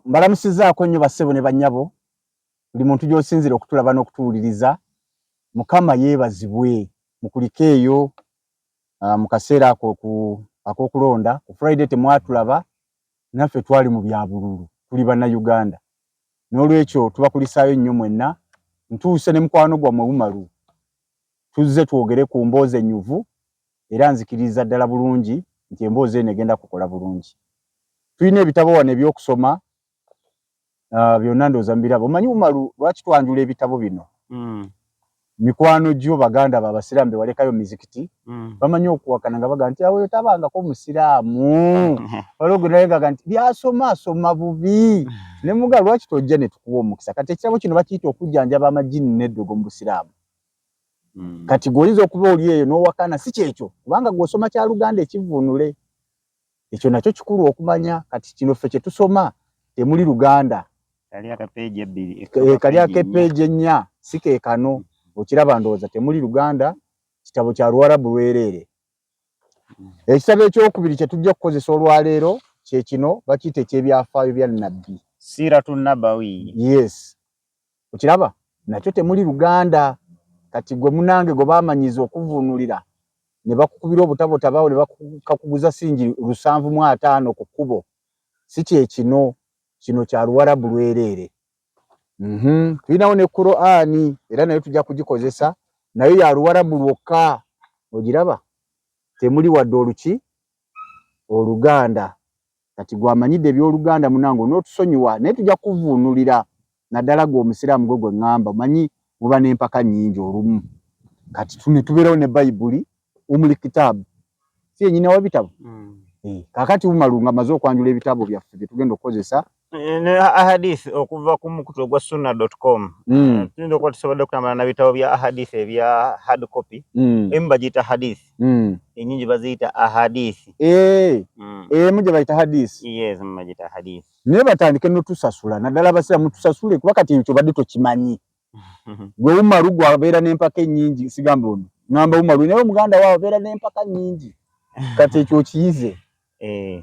Mbalamusizaako nnyo bassebo ne bannyabo buli muntu gy'osinzira okutulaba n'okutuwuliriza. Mukama yeebazibwe mukuliko eyo mu kaseera ako ak'okulonda. Ku Friday temwatulaba, naffe twali mu bya bululu, tuli bannayuganda. N'olwekyo tubakulisaayo nnyo mwenna. Ntuuse ne mukwano gwammwe Umaru, tuzze twogere ku mboozi ennyuvu era nzikiriza ddala bulungi nti emboozi eno egenda kukola bulungi. Tulina ebitabo wano ebyokusoma byonna ndowooza mbiraba. Omanyi Umaru lwaki twanjula ebitabo bino? Mikwano gyo baganda b'abasiraamu be walekayo mizikiti bamanyi okuwakana nga baga nti awo tabangako musiraamu. Waliwo gwe naye ngaga nti byasoma asoma bubi. Ne muga lwaki tojja ne tukuwa omukisa? Kati ekitabo kino bakiyita okujjanjaba amajini n'eddogo mu busiraamu. Kati gwoyinza okuba oli eyo n'owakana si kyekyo kubanga gw'osoma kya Luganda ekivuunule. Ekyo nakyo kikulu okumanya. Kati kino ffe kye tusoma temuli Luganda. Kali akapeegi ebbiri. Kali akapeegi ennya si ke kano. Okiraba ndowooza temuli Luganda, kitabo kya Luwarabu lwereere. Ekitabo ekyokubiri kye tujja kukozesa olwaleero kye kino bakiyita ekyebyafaayo bya Nnabbi. Siiratu Nabawi. Yes. Okiraba? Nakyo temuli Luganda. Kati gwe munange gwe baamanyiza okuvuunulira ne bakukubira obutabotabaawo ne bakakuguza singi 750 ku kkubo. Si kye kino kya Luwarabu lwereere. Tulinawo ne Qur'ani era nayo tujja kugikozesa, nayo ya Luwarabu lwokka. Ogiraba? Temuli wadde Oluganda. Kati gwamanyidde eby'Oluganda munange n'otusonyiwa naye tujja kuvuunulira naddala gwe omusiraamu gwe ŋŋamba omanyi muba n'empaka nnyingi olumu. Kati tubeerawo ne Bayibuli umuli kitaabu. Si yennyina w'ebitabo? Kaakati Umaru nga maze okwanjula ebitabo byaffe bye tugenda okukozesa. Ne ahadith okuva ku mukutu gwa sunna.com. Tuyinza okuba tusobodde okutambula na bitabo bya ahadith ebya hard copy. Emu bagiyita hadith. Ennyingi baziyita ahadith. Emu gye bayita hadith. Yes, emu bagiyita hadith. Naye batandike n'otusasula naddala abasiraamu tusasule kuba kati ekyo badde tokimanyi. Gwe Umaru gwabeera n'empaka ennyingi sigamba ono. Ngamba Umaru naye omuganda waawe abeera n'empaka nnyingi. Kati ekyo kiyize.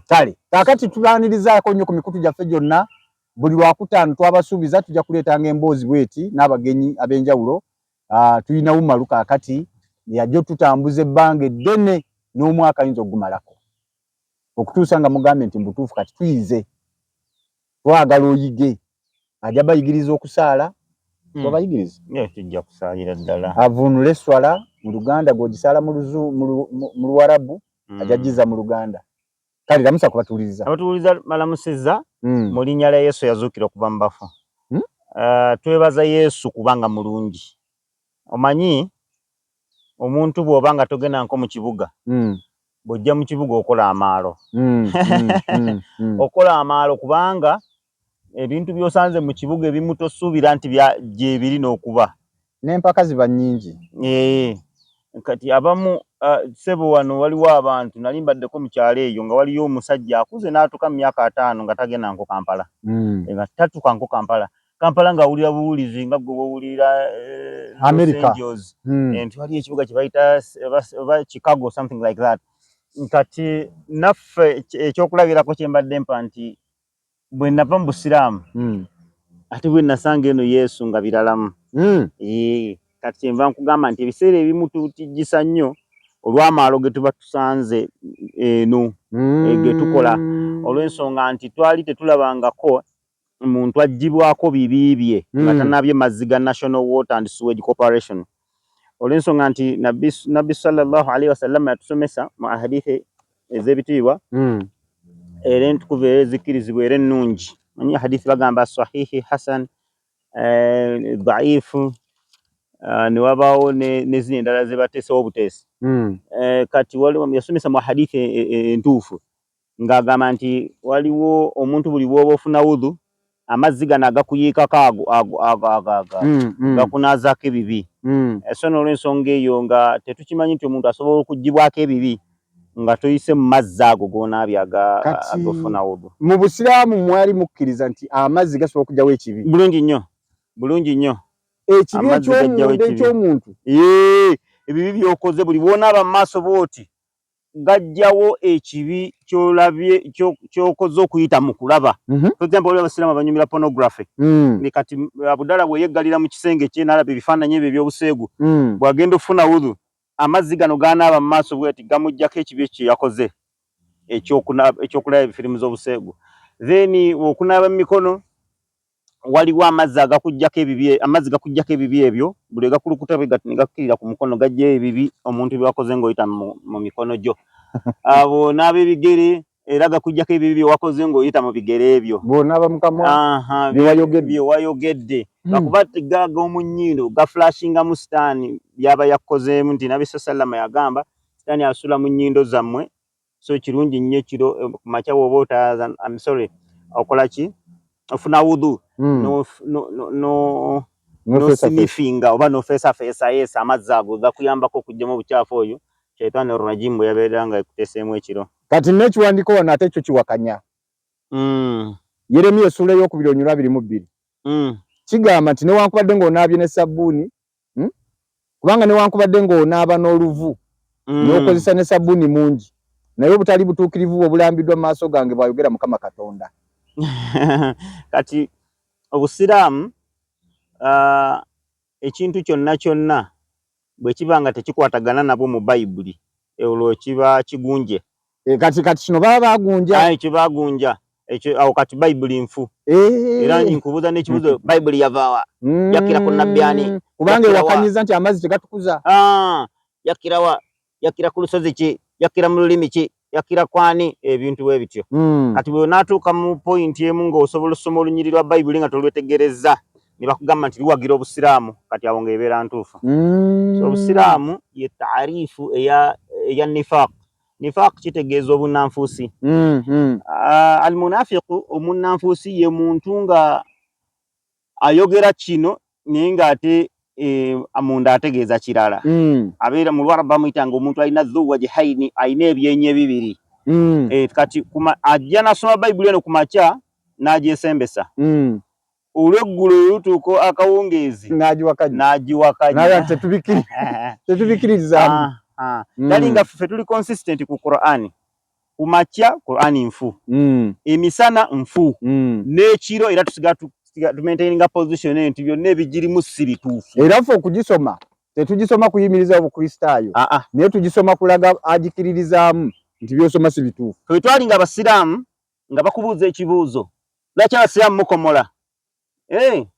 Kale kaakati tubaanirizaako nnyo ku mikutu gyaffe gyonna. Buli Lwakutaano twabasuubiza tujja kuleetanga emboozi bweti n'abagenyi ab'enjawulo. Tulina Umaru kaakati yajja tutambuza ebbanga eddene n'omwaka ayinza okugumalako okutuusa nga mugambe nti mbutuufu kati tuyize twagala oyige. Ajja bayigiriza okusaala. Twabayigiriza? Tujja kusaalira ddala. Avuunule eswala mu Luganda gw'ogisaala mu Luwarabu ajja giza mu Luganda. Kale lamusa kubatuuliriza. Abatuuliriza balamusizza mu linnya lya Yesu yazuukira okuva mu bafu. Twebaza Yesu kubanga mulungi. Omanyi omuntu bw'obanga togenda nko mu kibuga bw'ojja mu kibuga okola amaalo. Okola amaalo kubanga ebintu by'osanze mu kibuga ebimu tosuubira nti gye biri n'okuba. N'empaka ziba nnyingi. Kati abamu sebo wano waliwo abantu nali mbaddeko mu kyalo eyo nga waliyo omusajja akuze n'atuuka mu myaka 5 nga tagenda nko Kampala. Nga tatuuka nko Kampala. Kampala ng'awulira buwulizi nga gwe bw'owulira America. Nti waliyo ekibuga kye bayita Chicago something like that. Kati naffe ekyokulabirako kye mbadde mpa nti bwe nava mu busiraamu ate bwe nasanga eno Yesu nga biralamu. Kati kyenva nkugamba nti ebiseera ebimu tutijjisa nnyo olw'amaalo ge tuba tusanze eno ge tukola olw'ensonga nti twali tetulabangako muntu aggyibwako bibi bye nga tannabye mazzi ga National Water and Sewage Corporation. Olw'ensonga nti Nabbi sallallahu alaihi wasallam yatusomesa mu ahadithi ez'ebitiibwa era entukuvu era ezikkirizibwa era ennungi. Manyi hadithi bagamba sahihi, hasan, dhaifu, ne wabaawo ne zino endala ze bateesewo obuteesi. Kati waliwo yasomesa mu hadithi entuufu ng'agamba nti waliwo omuntu buli bw'oba ofuna wudhu amazzi gano agakuyiikako gakunaazaako ebibi. So n'olw'ensonga eyo nga tetukimanyi nti omuntu asobola okuggibwako ebibi nga toyise mu mazzi ago g'onaabye agofuna wudhu. Mu busiraamu mwali mukkiriza nti amazzi gasobola okugyawo ekibi? Bulungi nnyo, bulungi nnyo. Ekibi eky'omuntu ebibi by'okoze buli bw'onaaba mu maaso bw'oti gajjawo ekibi kyolabye kyokoze okuyita mu kulaba. For example, abasiraamu abanyumira pornography. Ne kati abudala bwe yeggalira mu kisenge kye n'alaba ebifaananyi ebyo eby'obuseegu. Bw'agenda ofuna wudhu, amazzi gano g'anaaba mu maaso bwe ati gamuggyako ekibi kye yakoze ekyokulaba ebifirimu z'obuseegu. Then okunaaba mu mikono waliwo amazzi agakuggyako ebibi, amazzi gakuggyako ebibi ebyo, buli gakulukuta bwe gati ne gakkirira ku mukono gajja ebibi omuntu byakoze ng'oyita mu mikono gyo. Abo n'ab'ebigere era gakuggyako ebibi bye wakoze ng'oyita mu bigere ebyo. Bw'onaaba mu kamwa bye wayogedde. Gakuba gag'omu nnyindo gaflashinga mu sitaani byaba yakozeemu nti Nabi Sallama yagamba sitaani asula mu nnyindo zammwe, so kirungi nnyo kiro ku makya bw'oba otaaza okola ki? Ofuna wudhu no sniffing oba no feesa yes amazzi ago gakuyambako okuggyemu obukyafu oyo Shaitani ar-Rajim bwe yabeera nga ekuteseemu ekiro. Kati n'ekiwandiiko wano ate ekyo kiwakanya. Yeremiya essula ey'okubiri onyolwa 22. Kigamba nti newankubadde ng'onaabye ne sabbuuni, kubanga newankubadde ng'onaaba n'oluvu n'okozesa ne sabbuuni mungi, naye obutali butuukirivu obulambiddwa mu maaso gange bw'ayogera Mukama Katonda. Kati obusiraamu ekintu kyonna bwe kiba nga tekikwatagana nabwo mu Bayibuli olwo kiba kigunje. Kati kino baba bagunja. Kibagunja ekyo awo kati Bayibuli nfu. Era nkubuuza n'ekibuuzo, Bayibuli yavaawa? Yakira ku nnabbi ani? Kubanga wakanyiza nti amazzi tegatukuza. Yakira wa? Yakira ku lusozi ki? Yakira mu lulimi ki? Yakira kwani? Ebintu bwe bityo. Kati bwe natuuka mu point emu ng'osobola okusoma olunyiriri lwa Bayibuli nga tolwetegereza, ne bakugamba nti luwagira obusiraamu, kati awo ng'ebeera ntuufu. So obusiraamu ye taarifu eya nifaq. Nifaq kitegeeza obunnanfuusi. Almunafiqu omunnanfuusi ye muntu nga ayogera kino naye ng'ate amunda ategeeza kirala. Abeera mu Lwarabu bamuyitanga omuntu alina dhu wajhaini, alina ebyenyi ebibiri. Kati ajja n'asoma Bayibuli eno ku makya n'agyesembesa. Olweggulo olutuuka akawungeezi n'agiwakanya. Naye tetubikiriza. Tali nga ffe tuli consistent ku Qur'ani. Ku makya Qur'ani nfu. Emisana nfu. N'ekiro era tumaintaininga position nti byonna ebigirimu si bituufu. Era ffe okugisoma tetugisoma kuyimiriza obukristaayo, naye tugisoma kulaga agikiririzaamu nti byosoma si bituufu. Bwe twalinga abasiraamu nga bakubuuza ekibuuzo, lwaki abasiraamu mukomola?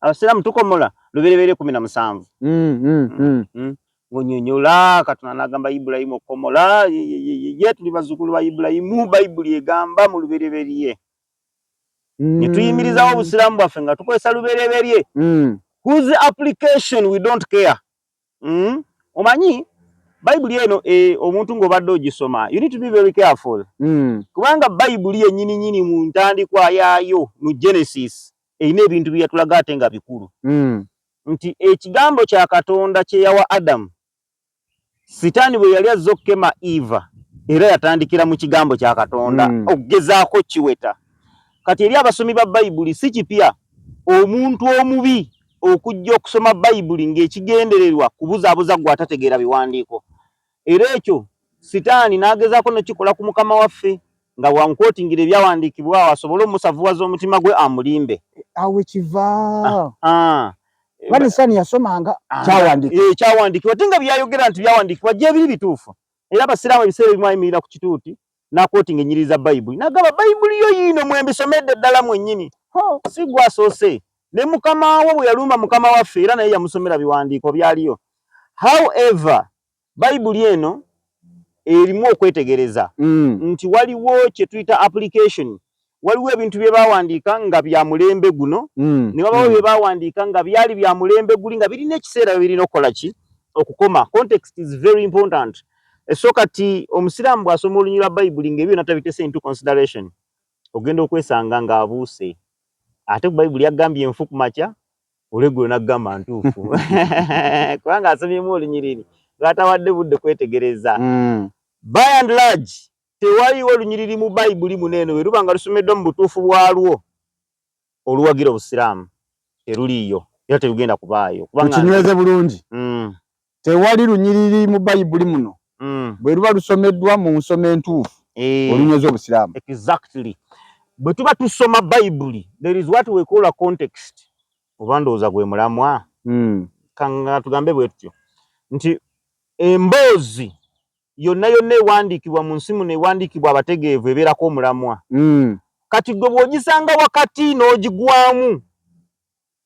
Abasiraamu tukomola Lubereberye 17. Ng'onyonyola Katonda n'agamba Ibulayimu okukomola, ye tuli bazzukulu ba Ibulayimu, Bayibuli egamba mu Lubereberye. Ne tuyimirizawo obusiraamu bwaffe nga tukozesa Lubereberye. Whose application we don't care. Omanyi Bayibuli eno omuntu ng'obadde ogisoma, you need to be very careful. Kubanga Bayibuli yennyini mu ntandikwa yaayo mu Genesis erina ebintu bye yatulaga ate nga bikulu. Nti ekigambo kya Katonda kye yawa Adamu, Sitaani bwe yali azze okukema Eva era yatandikira mu kigambo kya Katonda okugezaako kiweta. Kati eri abasomi ba Bayibuli si kipya omuntu omubi okujja okusoma Bayibuli ng'ekigendererwa kubuzaabuza gwe atategeera biwandiiko. Era ekyo Sitaani n'agezaako n'okikola ku Mukama waffe nga bwamukwotingira ebyawandiikibwa asobole omusavuwaza omutima gwe amulimbe. Awe kiva. Bali Sitaani yasomanga kyawandiikibwa ate nga byayogera nti byawandiikibwa gye biri bituufu. Era abasiraamu ebiseera ebimu ayimirira ku kituuti n'akwotinga ennyiriri za Bayibuli n'agamba Bayibuli yo yiino mwembisomedde ddala mwennyini. Si gwe asoose. Ne Mukama wo bwe yalumba Mukama waffe era naye yamusomera biwandiiko byaliyo. However, Bayibuli eno erimu okwetegereza nti waliwo kye tuyita application. Waliwo ebintu bye baawandiika nga bya mulembe guno, ne wabawo bye baawandiika nga byali bya mulembe guli nga birina ekiseera birina okukola ki? Okukoma. Context is very important. So kati omusiraamu bw'asoma olunyi lwa Bayibuli ng'ebyo natabitese into consideration, ogenda okwesanga ng'abuuse. Ate ku Bayibuli yagambye enfu ku makya, olweggulo n'agamba ntuufu. Kubanga asomyemu olunyiriri lwatawadde budde kwetegereza. By and large, tewaliwo olunyiriri mu Bayibuli muneeno bwe luba nga lusomeddwa mu butuufu bwalwo oluwagira obusiraamu teruliiyo era terugenda kubaayo. Tukinyweze bulungi. Tewali lunyiriri mu Bayibuli muno bwe ruba lusomeddwa mu nsoma entuufu olunyweza obusiraamu. Exactly. Bwe tuba tusoma Bible, there is what we call a context. Oba ndowooza gwe mulamwa. Kanga tugambe bwe tutyo nti emboozi yonna ewandiikibwa mu nsi muno ewandiikibwa abategeevu ebeerako omulamwa. Kati gwe bw'ogisanga wakati n'ogigwamu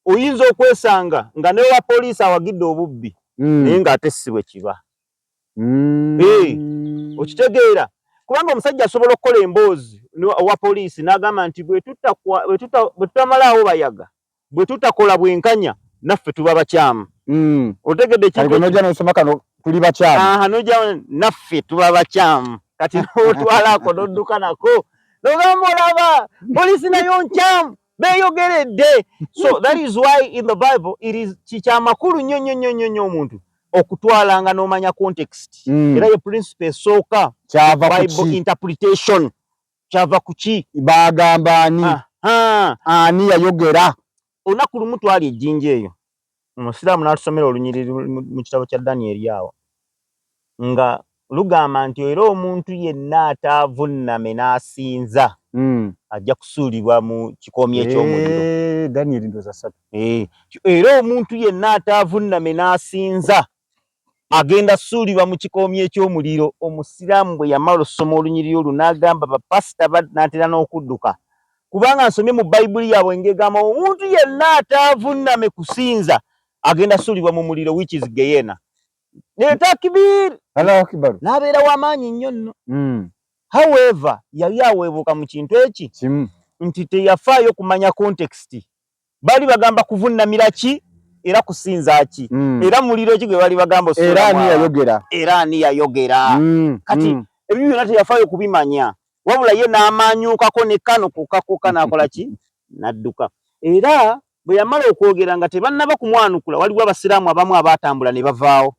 oyinza okwesanga nga ne wa poliisi awagidde obubbi naye ng'ate si bwe kiba. Okitegeera kubanga omusajja asobola okukola emboozi owa poliisi n'agamba nti bwe tutamalaawo bayaga bwe tutakola bwenkanya naffe tuba bakyamu. Otegedde kintu n'ojja n'osoma kano tuli bakyamu. N'ojja naffe tuba bakyamu. Kati n'otwalako n'odduka nako n'ogamba olaba poliisi nayo nkyamu beeyogeredde. So that is why in the Bible it is kikyamakulu nnyo omuntu okutwalanga n'omanya context. Era ye principle esooka Bible interpretation kyava kuki bagamba ani yayogera. Olunaku lumu twali ejjinja eyo omusiraamu n'atusomera olunyiriri mu kitabo kya Daniel awo nga lugamba nti era omuntu yenna ataavunname n'asinza ajja kusuulibwa mu kikoomi eky'omuliro. Daniel ndoza 3. Era omuntu yenna ataavunname n'asinza agenda suulibwa mu kikoomi eky'omuliro. Omusiraamu bwe yamala okusoma olunyiriri olwo n'agamba bapasita n'atera n'okudduka kubanga nsomye mu Bayibuli yaabwe ng'egamba omuntu yenna ataavunname kusinza agenda suulibwa mu muliro which is Gehenna. Takbir. Allahu Akbar. N'abeera w'amaanyi nnyo nno. However yali aweebuuka mu kintu eki nti teyafaayo kumanya context. Bali bagamba kuvunnamira ki era kusinza ki era muliro ki gwe bali bagamba era ani yayogera. Kati ebyo byonna teyafaayo kubimanya wabula ye n'amaanyuukako ne kano kukakuka n'akola ki n'adduka. Era bwe yamala okwogera nga tebannaba kumwanukula waliwo abasiraamu abamu abaatambula ne bavaawo.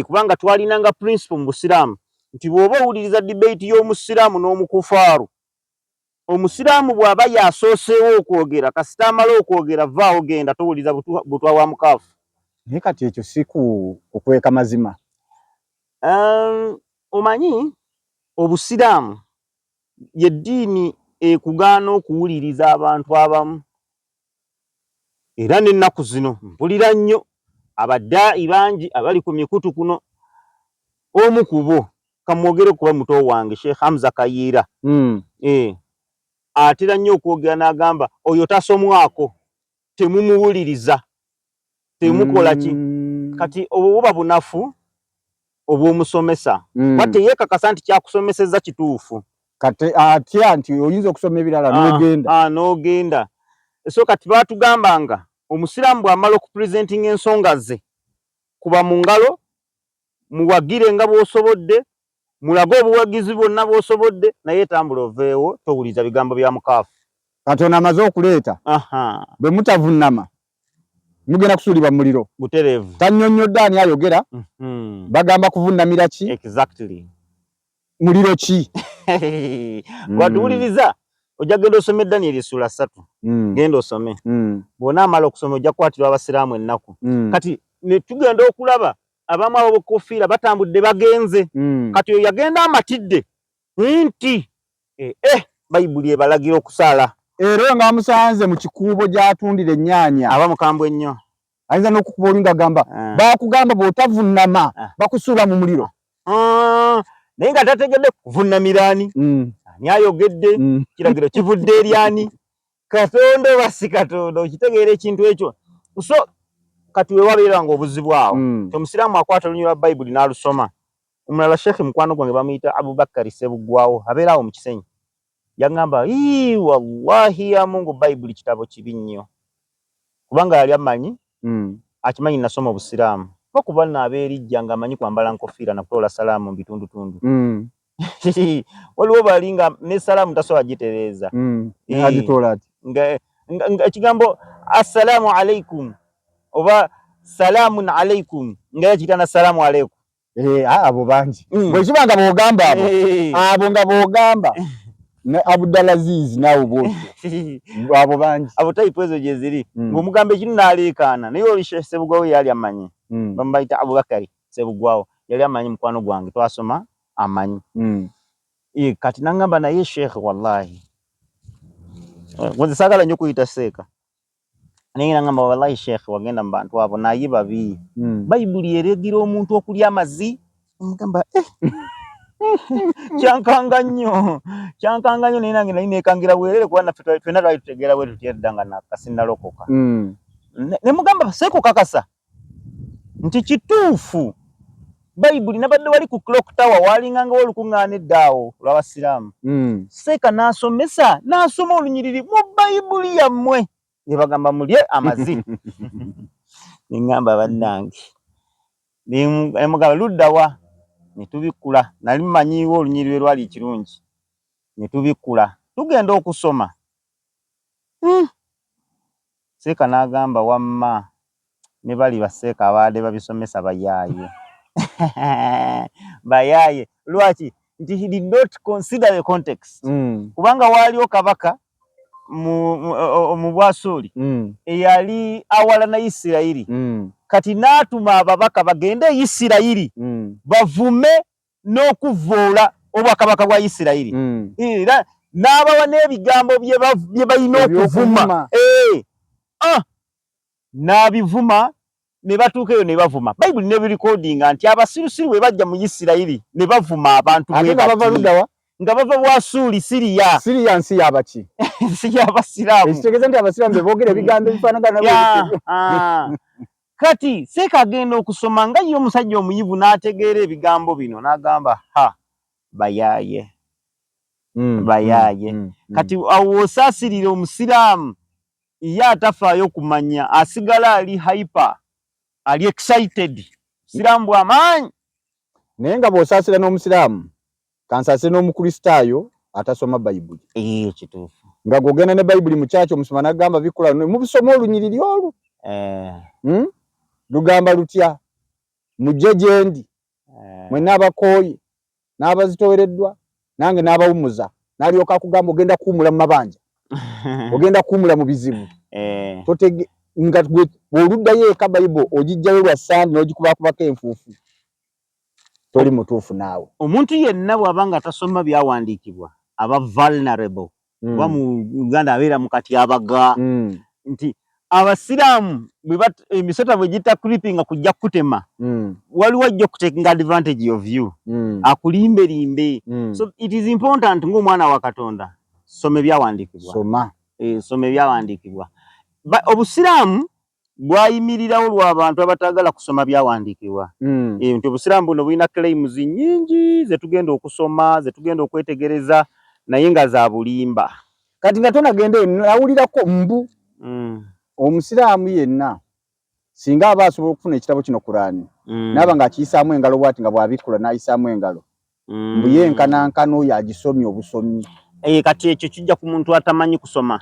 Kubanga twalinanga principle mu busiraamu nti bw'oba owuliriza debate y'omusiraamu n'omukufaaru, omusiraamu bw'aba yasooseewo okwogera kasita amala okwogera vaawo genda towuliriza butwa wa mukaafu. Naye kati ekyo si kukweka mazima. Omanyi obusiraamu ye ddiini ekugaana okuwuliriza abantu abamu. Era n'ennaku zino mpulira nnyo abaddaayi bangi abali ku mikutu kuno. Omu ku bo kamwogere kuba muto wange Sheikh Hamza Kayiira atera nnyo okwogera n'agamba oyo tasomwako temumuwuliriza temukola ki. Kati obwo buba bunafu obw'omusomesa wate yeekakasa nti kyakusomeseza kituufu. Kati atya nti oyinza okusoma ebirala n'ogenda. So kati baatugambanga omusiraamu bw'amala okupresentinga ensonga ze kuba mu ngalo muwagire nga bw'osobodde mulage obuwagizi bwonna bw'osobodde naye tambula oveewo towuliriza bigambo bya mukaafu. Katonda amaze okuleeta bwe mutavunnama mugenda kusuulibwa mu muliro. Butereevu. Tannyonnyodde ani ayogera bagamba kuvunnamira ki. Exactly. Muliro ki. Watuwuliriza ojja genda osome Daniel sura 3. Genda osome. Bw'ona amala okusoma ojja kukwatirwa abasiraamu ennaku. Kati ne tugenda okulaba abamu ab'obukofiira batambudde bagenze. Kati oyo yagenda amatidde nti Bayibuli ebalagira okusaala. Era nga amusanze mu kikuubo gy'atundira ennyaanya. Aba mukambwe nnyo. Ayinza n'okukuba olinga agamba baakugamba bw'otavunnama bakusuula mu muliro. Naye nga tategedde kuvunnamira ani. Ani ayogedde kiragiro kivudde eri ani. Katonda oba si Katonda okitegeera ekintu ekyo. So kati we wabeeranga obuzibu awo. Omusiraamu akwata olunyiriri lwa Bayibuli n'alusoma. Omulala Sheikh mukwano gwange bamuyita Abubakari Ssebuggwawo abeera awo mu Kisenyi. Yangamba wallahi ya Mungu Bayibuli kitabo kibi nnyo. Kubanga yali amanyi akimanyi nasoma obusiraamu. Okuba n'abeerijja ng'amanyi kwambala nkofiira na kutoola salaamu mu bitundutundu. Waliwo balinga ne salaamu tasobola gitereeza. Agitoola ati. Ekigambo assalaamu alaikum oba salaamun alaikum nga yakiyita na salaamu alaikum. Abo bangi. Bwe kibanga bw'ogamba abo nga bw'ogamba Abdulaziz naawe bw'otyo. Abo bangi. Abo tayipu ezo gye ziri. Ng'omugamba ekintu n'aleekaana naye oli Sheikh Ssebuggwawo yali amanyi. Bamubayita Abubakari Ssebuggwawo. yali amanyi mukwano gwange twasoma amanyi kati nangamba naye Sheikh wallahi nze sagala nnyo kuyita seeka naye nangamba wallahi Sheikh wagenda mu bantu abo naye babi Bayibuli eregira omuntu okulya amazi mugamba kyankanga nnyo naye nange nali neekangira bwerere kuba naffe twena twali tutegeera bwe tutyedda nga nakasinalokoka ne mugamba seeko kakasa nti kituufu Bayibuli nabadde wali ku clock tower walinganga olukuŋŋaana eddaawo lw'abasiraamu seeka n'asomesa n'asoma olunyiriri mu Bayibuli yammwe ne bagamba mulye amazi neŋŋamba bannange ne mugamba luddawa ne tubikkula nali mmanyiiwo olunyiriri lwali kirungi ne tubikkula tugenda okusoma seeka n'agamba wamma ne bali baseeka abaadde babisomesa bayaaye bayaaye lwaki nti he did not consider the context kubanga waliwo kabaka mu Bwasuli eyali awalana Isirayiri kati n'atuma ababaka bagende e Isirayiri bavume n'okuvoola obwakabaka bwa Isirayiri era n'abawa n'ebigambo bye balina okuvuma n'abivuma ne batuukeyo ne bavuma Bayibuli ne birikodinga nti abasirusiru bwe bajja mu Isirayiri ne bavuma abantu nga bava Bwasuli Siriya nsi yabaki nsi y'abasiraamu ekitegeeza nti abasiraamu be boogera ebigambo ebifaanagana kati seeka agenda okusoma nga ye omusajja omuyivu n'ategeera ebigambo bino n'agamba bayaaye kati awo osaasirira omusiraamu ye atafaayo kumanya asigala ali hyper ali excited siraamu bw'amaanyi naye nga bw'osaasira n'omusiraamu kansaasire n'omukristaayo atasoma Bayibuli kituufu nga gogenda ne Bayibuli mu kyakyo omusoma n'agamba bikula mubisoma olunyiriri olwo lugamba lutya mujje gye ndi mwenna abakooye n'abazitowereddwa nange n'abawumuza n'alyoka akugamba ogenda kuwumula mu mabanja ogenda kuwumula mu bizibu nga bw'oluddayo eka Bayibuli ogijjayo lwa Sande n'ogikubakubako enfuufu toli mutuufu naawe omuntu yenna bw'aba nga tasoma byawandiikibwa aba vulnerable kuba mu Uganda abeera mu katyabaga nti abasiraamu emisota bwe gita creepinga kujja kutema waliwo ajja okutekinga advantage of you akulimbelimbe so it is important ng'omwana wa Katonda soma ebyawandiikibwa soma ebyawandiikibwa obusiraamu bwayimirirawo lw'abantu abataagala kusoma byawandiikibwa nti obusiraamu buno bulina claims nnyingi ze tugenda okusoma ze tugenda okwetegereza naye nga za bulimba kati nga tonagenda nawulirako mbu omusiraamu yenna singa aba asobola okufuna ekitabo kino Kurani naaba ng'akiyisaamu engalo bw'ati nga bw'abikkula n'ayisaamu engalo mbu ye nkanankana oyo agisomye obusomi kati ekyo kijja ku muntu atamanyi kusoma